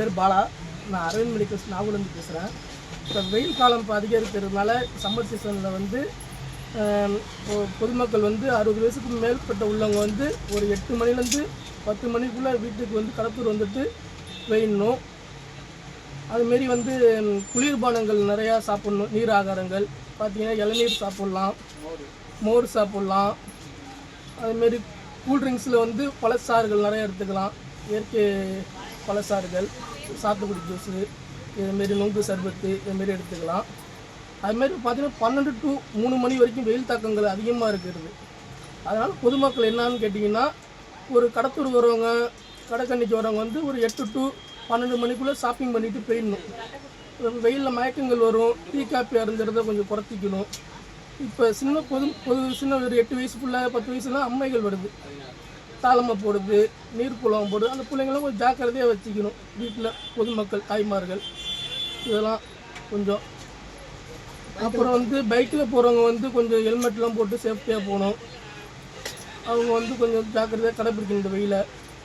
பேர் பாலா. நான் அரவிந்த் மெடிக்கல்ஸ் நாகூர்லேருந்து பேசுகிறேன். இப்போ வெயில் காலம் இப்போ அதிகரிக்கிறதுனால சம்மர் சீசனில் வந்து பொதுமக்கள் வந்து 60 வயசுக்கு மேற்பட்ட உள்ளவங்க வந்து ஒரு 8 மணிலேருந்து 10 மணிக்குள்ளே வீட்டுக்கு வந்து கடத்தூர் வந்துட்டு வெயிடணும். அதுமாரி வந்து குளிர்பானங்கள் நிறையா சாப்பிட்ணும். நீர் ஆகாரங்கள் பார்த்திங்கன்னா இளநீர் சாப்பிட்லாம், மோர் சாப்பிட்லாம். அதுமாரி கூல்ட்ரிங்க்ஸில் வந்து பழச்சாறுகள் நிறையா எடுத்துக்கலாம். இயற்கை பழச்சாறுகள், சாத்துக்குடி ஜூஸு, இதுமாரி நுங்கு சர்பத்து இதுமாரி எடுத்துக்கலாம். அதுமாரி பார்த்திங்கன்னா 12 to 3 மணி வரைக்கும் வெயில் தாக்கங்கள் அதிகமாக இருக்கிறது. அதனால் பொதுமக்கள் என்னான்னு கேட்டிங்கன்னா, ஒரு கடத்தூர் வரவங்க, கடைக்கண்ணிக்கு வரவங்க வந்து ஒரு 8 to 12 மணிக்குள்ளே ஷாப்பிங் பண்ணிவிட்டு போயிடணும். வெயிலில் மயக்கங்கள் வரும், டீ காப்பி அருந்துறதை கொஞ்சம் குறைச்சிக்கணும். இப்போ சின்ன ஒரு 8 வயசுக்குள்ளே 10 வயசுலாம் அம்மைகள் வருது, தாளமை போடுது, நீர் குளம் போடுது. அந்த பிள்ளைங்களும் கொஞ்சம் ஜாக்கிரதையாக வச்சுக்கணும். வீட்டில் பொதுமக்கள் தாய்மார்கள் இதெல்லாம் கொஞ்சம். அப்புறம் வந்து பைக்கில் போகிறவங்க வந்து கொஞ்சம் ஹெல்மெட்லாம் போட்டு சேஃப்டியாக போகணும். அவங்க வந்து கொஞ்சம் ஜாக்கிரதையாக கடைப்பிடிக்கணும் இந்த வெயிலை.